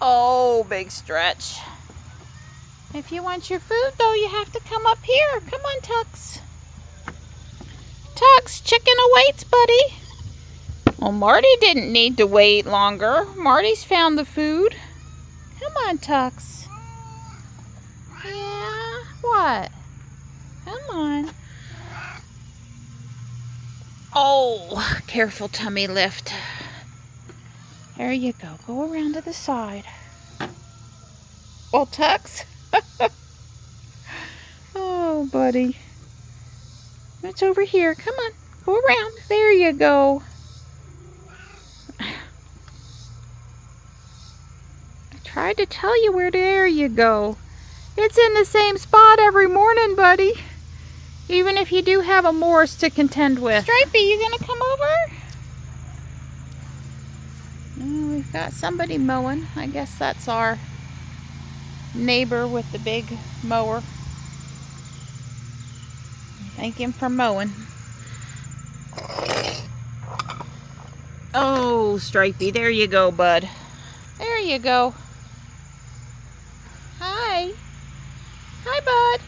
Oh, big stretch. If you want your food, though, you have to come up here. Come on, Tux. Tux, chicken awaits, buddy. Well, Marty didn't need to wait longer. Marty's found the food. Come on, Tux. Yeah, what? Come on. Oh, careful tummy lift. There you go. Go around to the side. Well, Tux. Oh, buddy. It's over here. Come on. Go around. There you go. I tried to tell you where. There you go. It's in the same spot every morning, buddy. Even if you do have a Morse to contend with. Stripey, you gonna come over? Oh, we've got somebody mowing. I guess that's our neighbor with the big mower. Thank him for mowing. Oh, Stripey, there you go, bud. There you go. Hi. Hi, bud.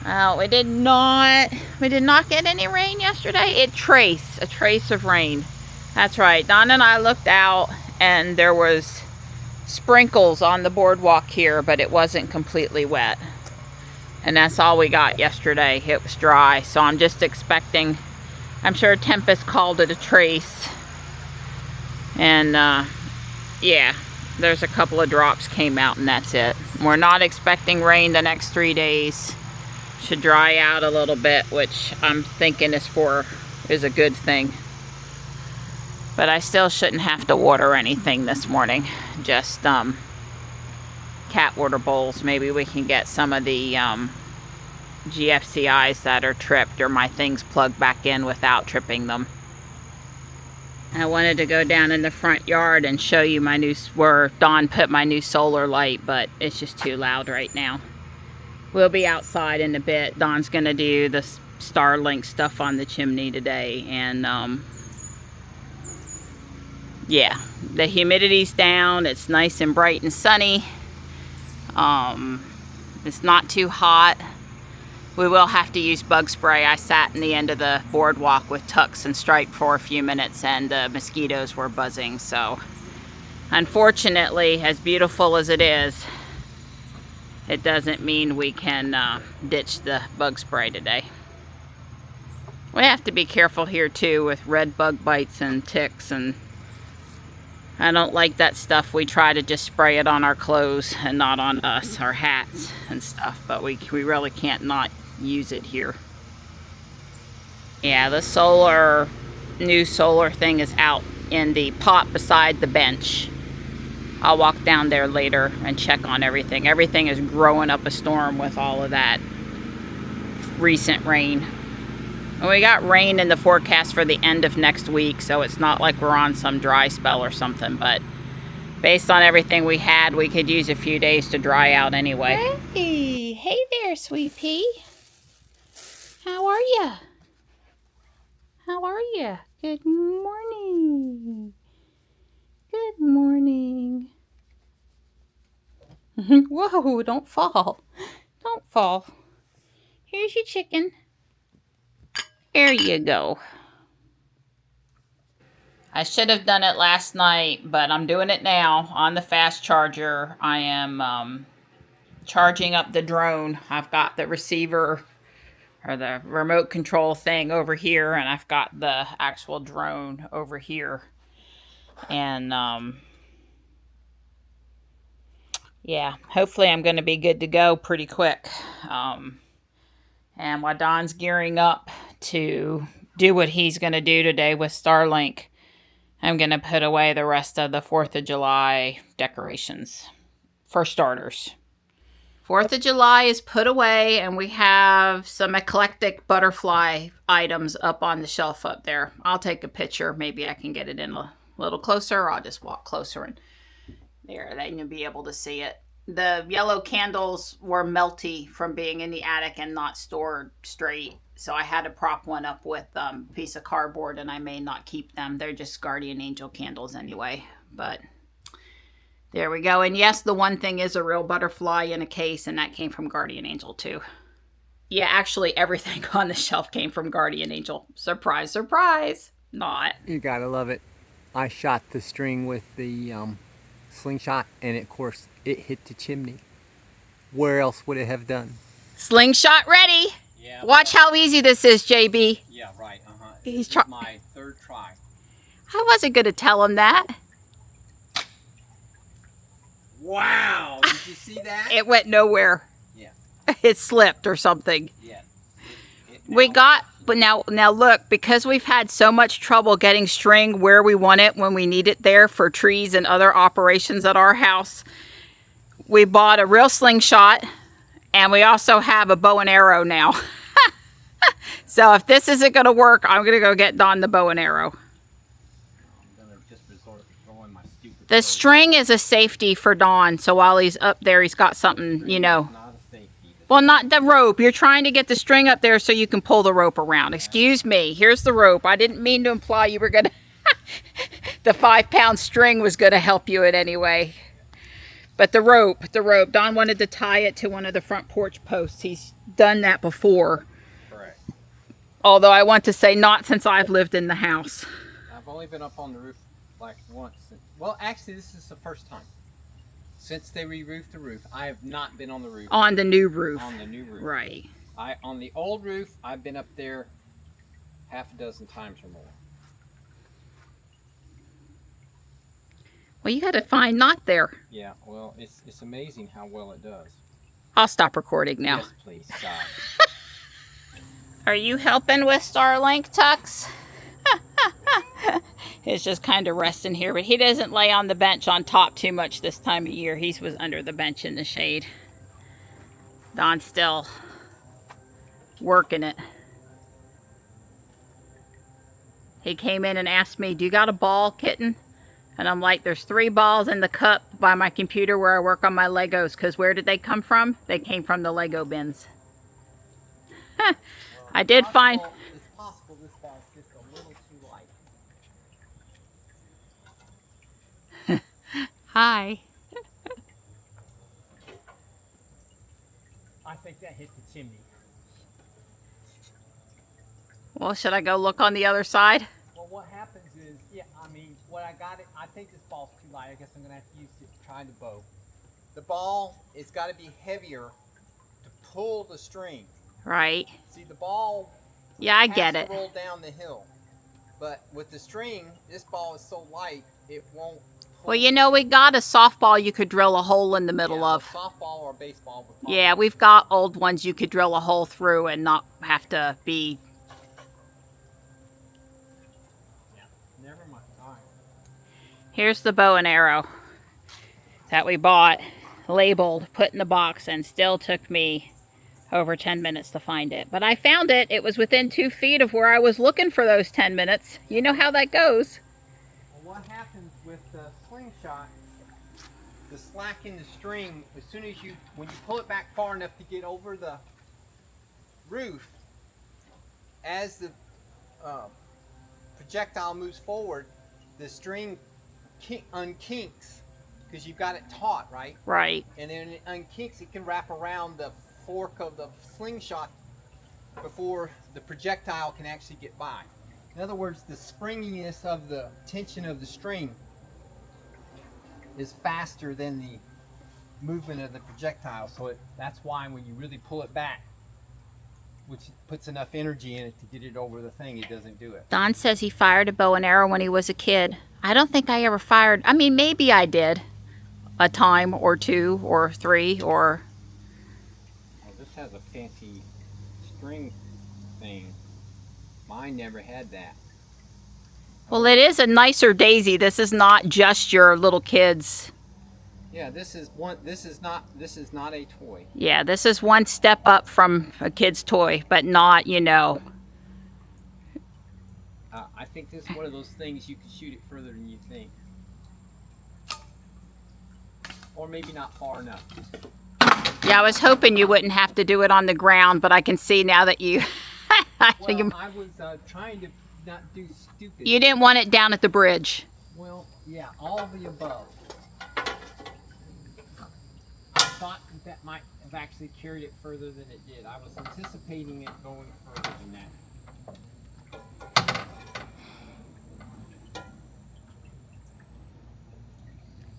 Oh, we did not get any rain yesterday. A trace of rain. That's right. Don and I looked out and there was sprinkles on the boardwalk here, but it wasn't completely wet. And that's all we got yesterday. It was dry, so I'm just expecting, I'm sure Tempest called it a trace. And yeah, there's a couple of drops came out and that's it. We're not expecting rain the next 3 days. Should dry out a little bit, which I'm thinking is a good thing. But I still shouldn't have to water anything this morning. Just cat water bowls. Maybe we can get some of the GFCIs that are tripped, or my things plugged back in without tripping them. I wanted to go down in the front yard and show you my new, where Dawn put my new solar light, but it's just too loud right now. We'll be outside in a bit. Dawn's gonna do the Starlink stuff on the chimney today, and yeah, the humidity's down. It's nice and bright and sunny. It's not too hot. We will have to use bug spray. I sat in the end of the boardwalk with Tux and Stripe for a few minutes and the mosquitoes were buzzing. So unfortunately, as beautiful as it is, it doesn't mean we can ditch the bug spray today. We have to be careful here too with red bug bites and ticks, and I don't like that stuff. We try to just spray it on our clothes and not on us, our hats and stuff, but we really can't not use it here. Yeah, the new solar thing is out in the pot beside the bench. I'll walk down there later and check on everything. Everything is growing up a storm with all of that recent rain. And we got rain in the forecast for the end of next week, so it's not like we're on some dry spell or something, but based on everything we had, we could use a few days to dry out anyway. Hey, hey there, sweet pea. How are ya? How are ya? Good morning. Good morning. Whoa, don't fall. Don't fall. Here's your chicken. There you go. I should have done it last night, but I'm doing it now on the fast charger. I am charging up the drone. I've got the receiver or the remote control thing over here, and I've got the actual drone over here. And yeah, hopefully I'm going to be good to go pretty quick. And while Don's gearing up to do what he's going to do today with Starlink, I'm going to put away the rest of the 4th of July decorations, for starters. 4th of July is put away, and we have some eclectic butterfly items up on the shelf up there. I'll take a picture. Maybe I can get it in a little closer, or I'll just walk closer and there, then you'll be able to see it. The yellow candles were melty from being in the attic and not stored straight, So I had to prop one up with a piece of cardboard, and I may not keep them. They're just guardian angel candles anyway. But there we go. And yes, the one thing is a real butterfly in a case, and that came from guardian angel too. Yeah, actually everything on the shelf came from guardian angel. Surprise, surprise. Not. You gotta love it. I shot the string with the slingshot, and of course it hit the chimney. Where else would it have done? Slingshot ready. Yeah. Watch how easy this is, JB. Yeah, right. He's This is my third try. I wasn't going to tell him that. Wow! Did you see that? It went nowhere. Yeah. It slipped or something. Yeah. We got, but now look, because we've had so much trouble getting string where we want it when we need it there for trees and other operations at our house, we bought a real slingshot, and we also have a bow and arrow now. So if this isn't going to work, I'm going to go get Don the bow and arrow. I'm going to just resort to throwing my stupid The string is a safety for Don, so while he's up there, he's got something, you know. Not a safety. Well, not the rope. You're trying to get the string up there so you can pull the rope around. Excuse me. Here's the rope. I didn't mean to imply you were going to... The 5-pound string was going to help you in any way. But the rope. Don wanted to tie it to one of the front porch posts. He's done that before. Correct. Although I want to say not since I've lived in the house. I've only been up on the roof like once. Well, actually, this is the first time. Since they re-roofed the roof, I have not been on the roof. On the new roof. On the new roof. Right. On the old roof, I've been up there half a dozen times or more. Well, you got to find knot there. Yeah, well, it's amazing how well it does. I'll stop recording now. Yes, please, stop. Are you helping with Starlink, Tux? He's just kind of resting here, but he doesn't lay on the bench on top too much this time of year. He was under the bench in the shade. Don's still working it. He came in and asked me, "Do you got a ball, kitten?" And I'm like, there's 3 balls in the cup by my computer where I work on my Legos, because where did they come from? They came from the Lego bins. I did find... It's possible this ball is just a little too light. Hi. I think that hit the chimney. Well, should I go look on the other side? Well, what happens is, yeah, I mean, what I got it, I think this ball's too light. I guess I'm gonna have to use it trying to bow. The ball, it's got to be heavier to pull the string. Right. See, the ball Yeah, I has get to it. roll down the hill. But with the string, this ball is so light, it won't pull. Well, you know, we got a softball you could drill a hole in the middle Yeah, of. a softball or a baseball. Would probably Yeah, we've got old ones you could drill a hole through and not have to be... Never mind. All right. Here's the bow and arrow that we bought, labeled, put in the box, and still took me over 10 minutes to find it. But I found it. It was within 2 feet of where I was looking for those 10 minutes. You know how that goes. Well, what happens with the slingshot, the slack in the string, as soon as when you pull it back far enough to get over the roof, as the projectile moves forward, the string unkinks because you've got it taut, right? Right. And then it unkinks, it can wrap around the fork of the slingshot before the projectile can actually get by. In other words, the springiness of the tension of the string is faster than the movement of the projectile. So that's why when you really pull it back, which puts enough energy in it to get it over the thing, it doesn't do it. Don says he fired a bow and arrow when he was a kid. I don't think I ever fired. I mean, maybe I did a time or 2 or 3 or... Well, this has a fancy string thing. Mine never had that. Well, it is a nicer daisy. This is not just your little kids. Yeah, this is not a toy. Yeah, this is one step up from a kid's toy, but not, you know. I think this is one of those things you can shoot it further than you think. Or maybe not far enough. Yeah, I was hoping you wouldn't have to do it on the ground, but I can see now that you Well, I was trying to not do stupid. You didn't want it down at the bridge. Well, yeah, all of the above. I thought that might have actually carried it further than it did. I was anticipating it going further than that.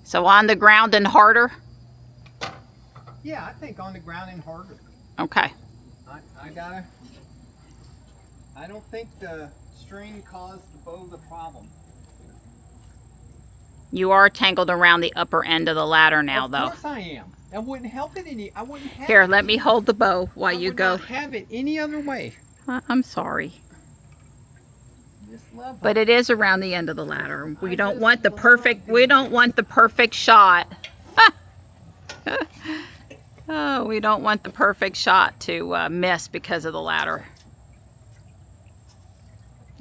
So on the ground and harder? Yeah, I think on the ground and harder. Okay. I don't think the string caused the bow the problem. You are tangled around the upper end of the ladder now, though. Of course I am. I wouldn't help it any. I wouldn't have Here, it. let me hold the bow while you go. I would not have it any other way. I'm sorry. Just love But it is around the end of the ladder. We don't want the perfect shot. Oh, we don't want the perfect shot to miss because of the ladder.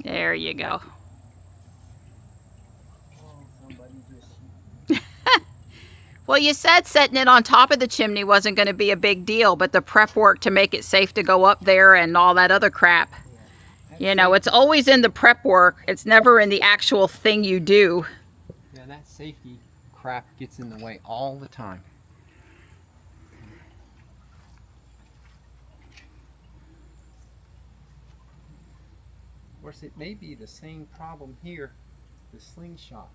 There you go. Oh, somebody just... Well, you said setting it on top of the chimney wasn't going to be a big deal, but the prep work to make it safe to go up there and all that other crap. Yeah, you know, it's always in the prep work. It's never in the actual thing you do. Yeah, that safety crap gets in the way all the time. Of course, it may be the same problem here, the slingshot.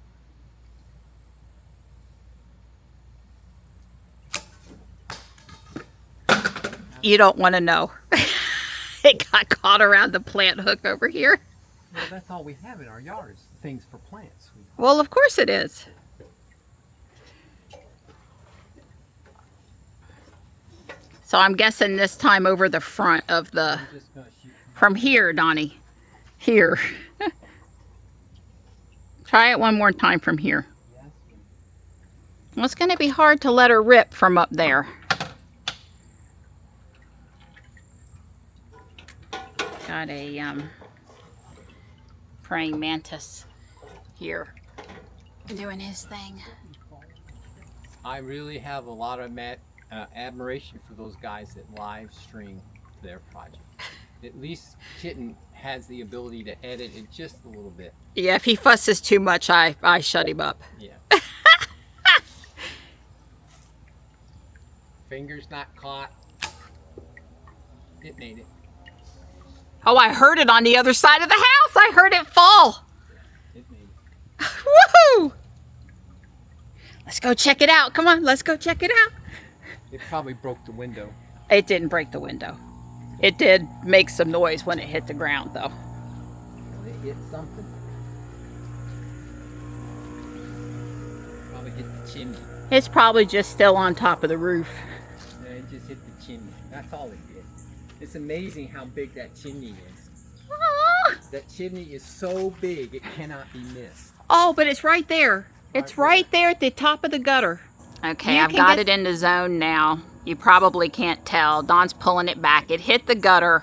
You don't want to know. It got caught around the plant hook over here. Well, that's all we have in our yards, things for plants. Well, of course it is. So I'm guessing this time over the front of the... I'm just gonna shoot. From here, Donnie. Here. Try it one more time from here. Yes. Well, it's going to be hard to let her rip from up there. Got a praying mantis here doing his thing. I really have a lot of admiration for those guys that live stream their project. At least Kitten has the ability to edit it just a little bit. Yeah, if he fusses too much, I shut him up. Yeah. Fingers not caught. It made it. Oh, I heard it on the other side of the house. I heard it fall. It made it. Woohoo! Let's go check it out. Come on, let's go check it out. It probably broke the window. It didn't break the window. It did make some noise when it hit the ground, though. It hit something. Probably hit the chimney. It's probably just still on top of the roof. Yeah, it just hit the chimney. That's all it did. It's amazing how big that chimney is. Ah! That chimney is so big it cannot be missed. Oh, but it's right there. It's right there at the top of the gutter. Okay, I've got it in the zone now. You probably can't tell. Don's pulling it back. It hit the gutter.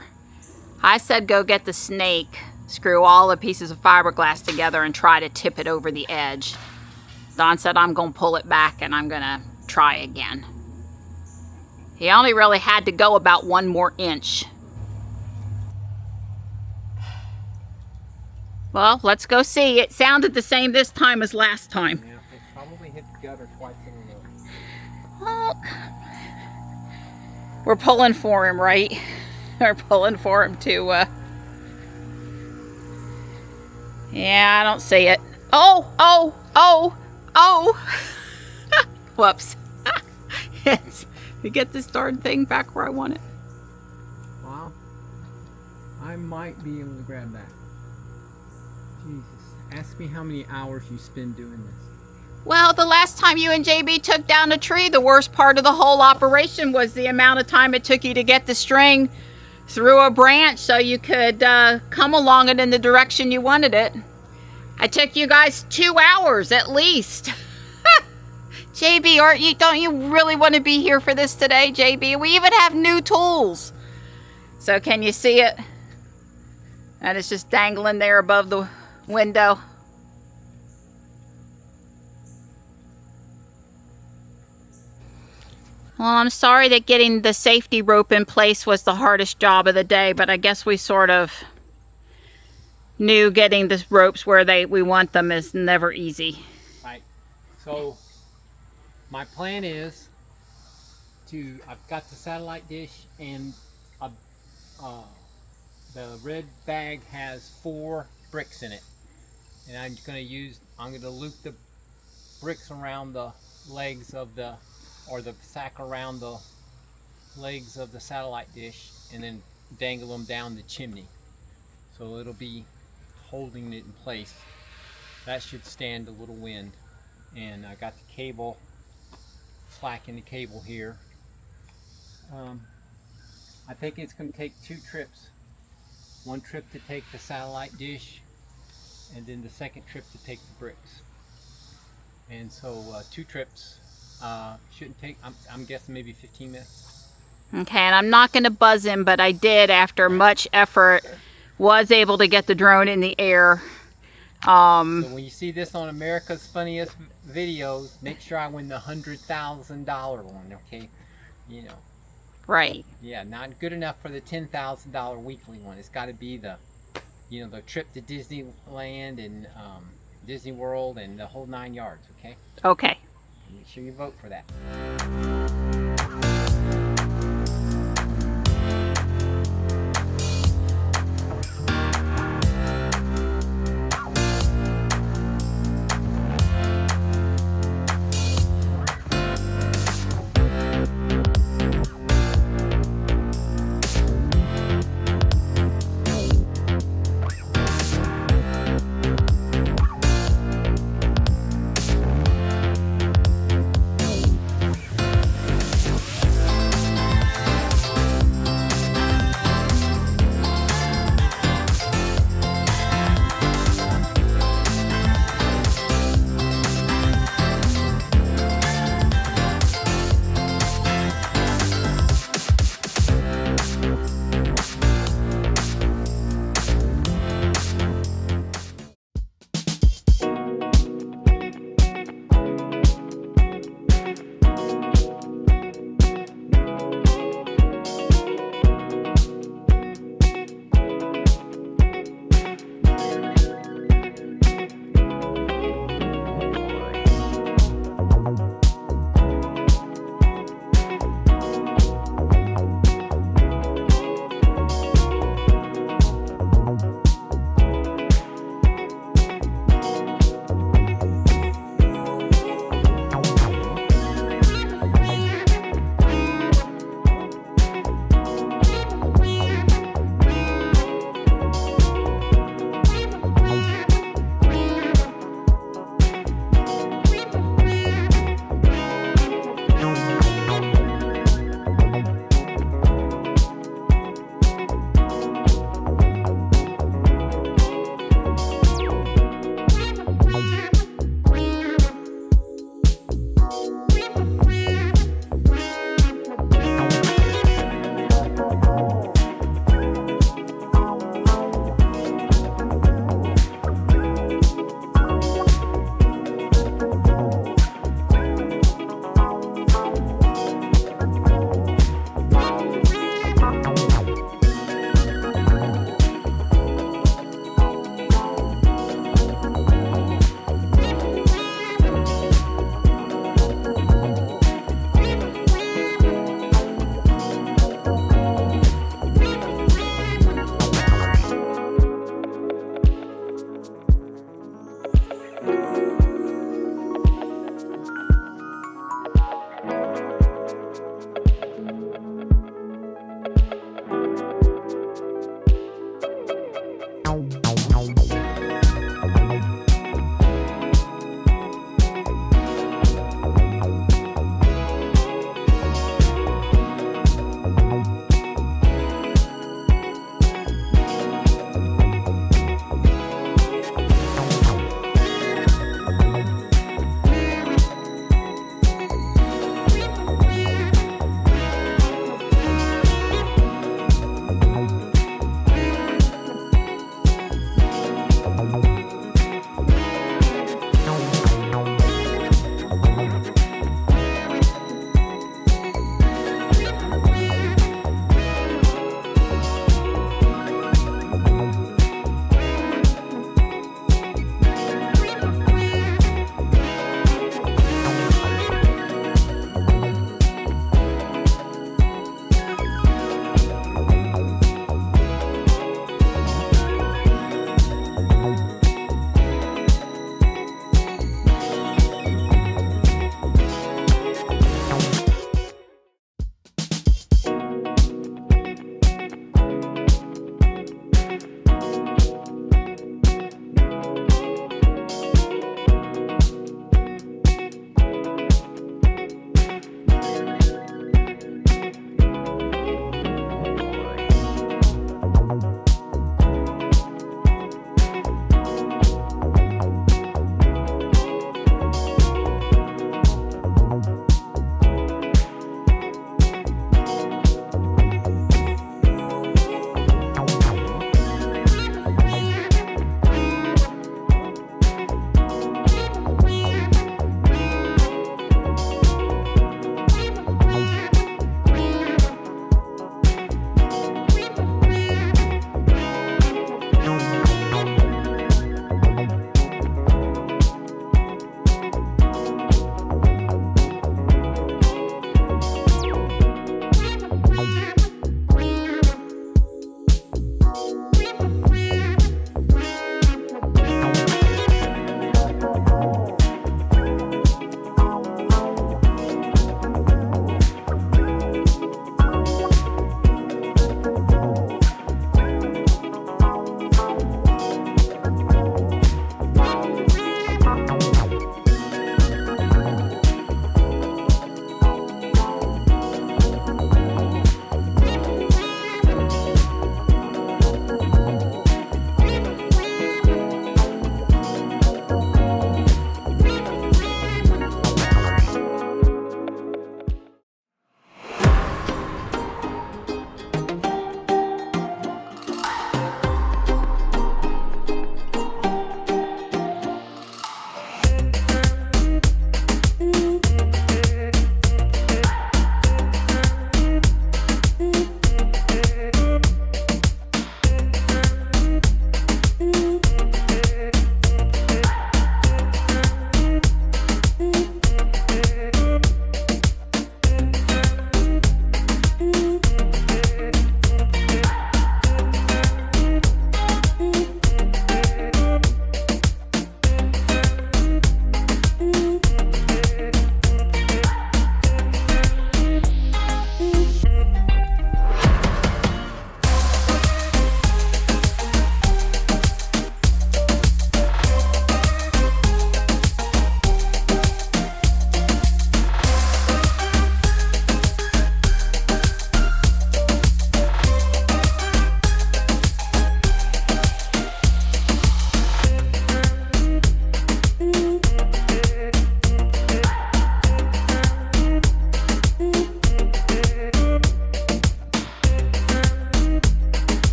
I said go get the snake, screw all the pieces of fiberglass together and try to tip it over the edge. Don said I'm going to pull it back and I'm going to try again. He only really had to go about 1 more inch. Well, let's go see. It sounded the same this time as last time. Yeah, it probably hit the gutter twice in a row. Well, we're pulling for him, right? We're pulling for him to, Yeah, I don't see it. Oh, oh, oh, oh! Whoops. You get this darn thing back where I want it. Wow. I might be able to grab that. Jesus. Ask me how many hours you spend doing this. Well, the last time you and JB took down a tree, the worst part of the whole operation was the amount of time it took you to get the string through a branch so you could come along it in the direction you wanted it. It took you guys 2 hours at least. JB, don't you really want to be here for this today, JB? We even have new tools. So can you see it? And it's just dangling there above the window. Well, I'm sorry that getting the safety rope in place was the hardest job of the day, but I guess we sort of knew getting the ropes where we want them is never easy. Right. So my plan is I've got the satellite dish, and the red bag has 4 bricks in it, and I'm going to loop the bricks around the legs of the sack around the legs of the satellite dish, and then dangle them down the chimney, so it'll be holding it in place. That should stand a little wind. And I got the cable, slack in the cable here. I think it's going to take 2 trips. One trip to take the satellite dish, and then the second trip to take the bricks. And so 2 trips shouldn't take, I'm guessing, maybe 15 minutes. Okay, and I'm not going to buzz him, but I did, after much effort, was able to get the drone in the air. So when you see this on America's Funniest Videos, make sure I win the $100,000 one, okay? You know. Right. Yeah, not good enough for the $10,000 weekly one. It's got to be the, you know, the trip to Disneyland and Disney World and the whole 9 yards, okay? Okay. Make sure you vote for that.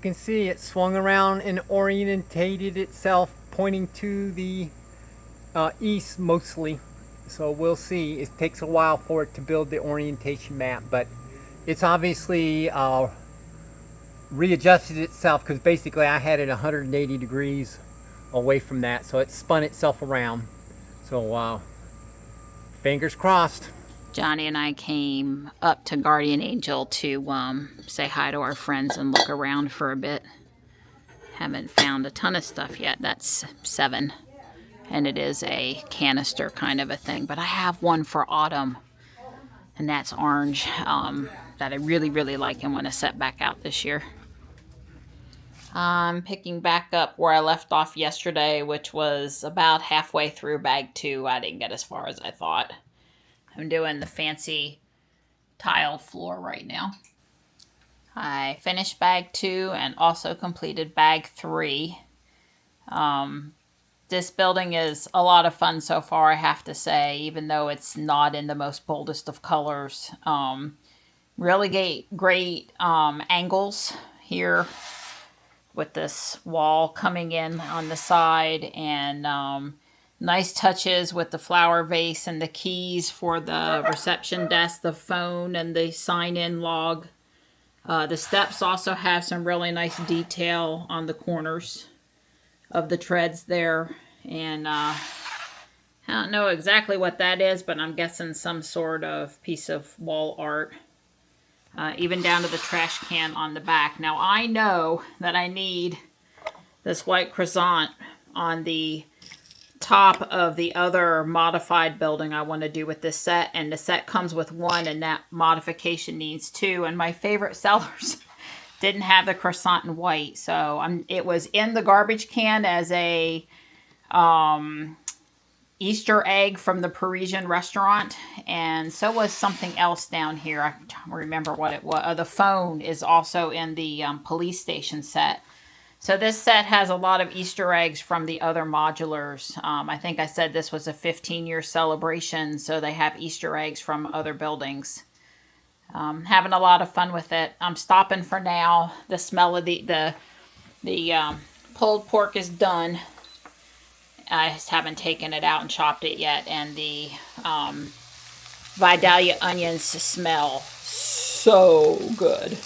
can see, it swung around and orientated itself, pointing to the east mostly. So we'll see. It takes a while for it to build the orientation map, but it's obviously readjusted itself, because basically I had it 180 degrees away from that, so it spun itself around. So fingers crossed. Johnny and I came up to Guardian Angel to say hi to our friends and look around for a bit. Haven't found a ton of stuff yet. That's 7. And it is a canister kind of a thing. But I have one for autumn. And that's orange. That I really, really like and want to set back out this year. I'm picking back up where I left off yesterday, which was about halfway through bag 2. I didn't get as far as I thought. I'm doing the fancy tiled floor right now. I finished bag 2 and also completed bag 3. This building is a lot of fun so far, I have to say, even though it's not in the most boldest of colors. Really great angles here with this wall coming in on the side, and nice touches with the flower vase and the keys for the reception desk, the phone, and the sign-in log. The steps also have some really nice detail on the corners of the treads there. And I don't know exactly what that is, but I'm guessing some sort of piece of wall art. Even down to the trash can on the back. Now I know that I need this white croissant on the top of the other modified building I want to do with this set, and the set comes with 1 and that modification needs 2, and my favorite sellers didn't have the croissant in white, so it was in the garbage can as a Easter egg from the Parisian restaurant, and so was something else down here. I don't remember what it was. The phone is also in the police station set. So this set has a lot of Easter eggs from the other modulars. I think I said this was a 15-year celebration, so they have Easter eggs from other buildings. Having a lot of fun with it. I'm stopping for now. The smell of the pulled pork is done. I just haven't taken it out and chopped it yet, and the Vidalia onions smell so good.